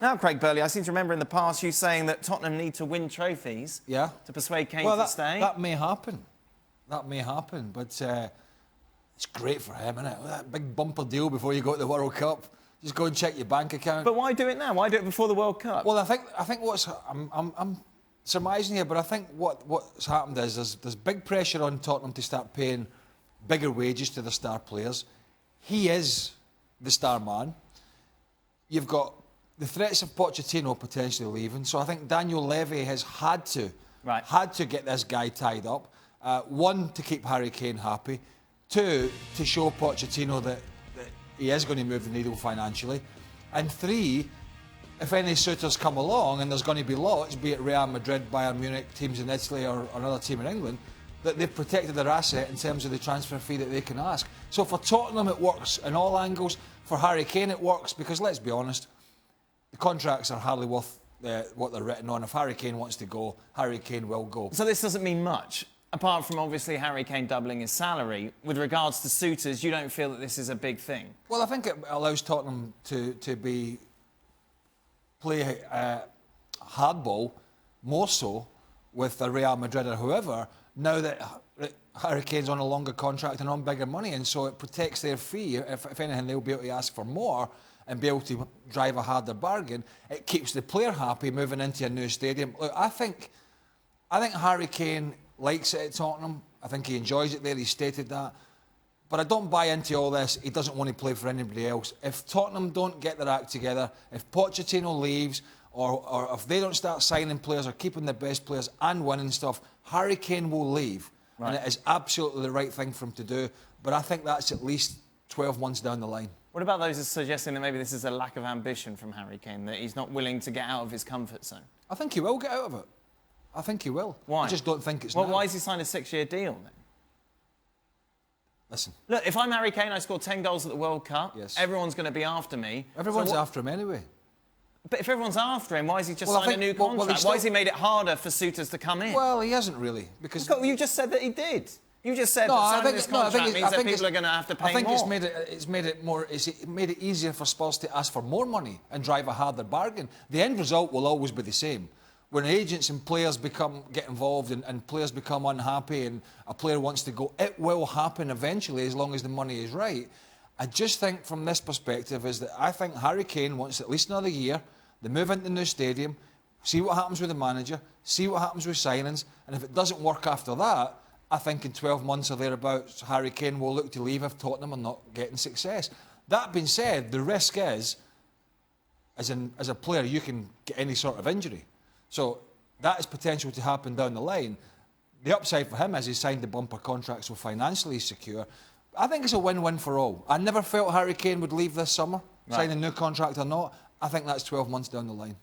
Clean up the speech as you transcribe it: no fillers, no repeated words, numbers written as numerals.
Now, Craig Burley, I seem to remember in the past you saying that Tottenham need to win trophies to persuade Kane to stay. That may happen. That may happen, but it's great for him, isn't it? That big bumper deal before you go to the World Cup. Just go and check your bank account. But why do it now? Why do it before the World Cup? Well, I think what's I'm surmising here, but I think what's happened is there's big pressure on Tottenham to start paying bigger wages to their star players. He is the star man. You've got the threats of Pochettino potentially leaving, so I think Daniel Levy has had to get this guy tied up. One, to keep Harry Kane happy. Two, to show Pochettino that he is going to move the needle financially. And three, if any suitors come along, and there's going to be lots, be it Real Madrid, Bayern Munich, teams in Italy or another team in England, that they've protected their asset in terms of the transfer fee that they can ask. So for Tottenham it works in all angles. For Harry Kane it works because, let's be honest, the contracts are hardly worth what they're written on. If Harry Kane wants to go, Harry Kane will go. So this doesn't mean much, apart from obviously Harry Kane doubling his salary. With regards to suitors, you don't feel that this is a big thing? Well, I think it allows Tottenham to play hardball more so with Real Madrid or whoever, now that Harry Kane's on a longer contract and on bigger money, and so it protects their fee. If anything, they'll be able to ask for more and be able to drive a harder bargain. It keeps the player happy moving into a new stadium. Look, I think Harry Kane likes it at Tottenham. I think he enjoys it there. He stated that. But I don't buy into all this. He doesn't want to play for anybody else. If Tottenham don't get their act together, if Pochettino leaves, or if they don't start signing players or keeping the best players and winning stuff, Harry Kane will leave. Right. And it is absolutely the right thing for him to do. But I think that's at least 12 months down the line. What about those suggesting that maybe this is a lack of ambition from Harry Kane, that he's not willing to get out of his comfort zone? I think he will get out of it. I think he will. Why? I just don't think it's now. Why has he signed a 6-year deal then? Listen. Look, if I'm Harry Kane, I scored 10 goals at the World Cup. Yes. Everyone's going to be after me. Everyone's after him anyway. But if everyone's after him, why has he just signed a new contract? Why has he made it harder for suitors to come in? Well, he hasn't really, because you just said that he did. You just said that signing this contract means that people are going to have to pay more. I think it's made it easier for Spurs to ask for more money and drive a harder bargain. The end result will always be the same. When agents and players get involved and players become unhappy and a player wants to go, it will happen eventually as long as the money is right. I just think from this perspective is that I think Harry Kane wants at least another year. They move into the new stadium, see what happens with the manager, see what happens with signings, and if it doesn't work after that, I think in 12 months or thereabouts, Harry Kane will look to leave if Tottenham are not getting success. That being said, the risk is, as a player, you can get any sort of injury. So that is potential to happen down the line. The upside for him is he's signed the bumper contract, so financially he's secure. I think it's a win-win for all. I never felt Harry Kane would leave this summer, sign a new contract or not. I think that's 12 months down the line.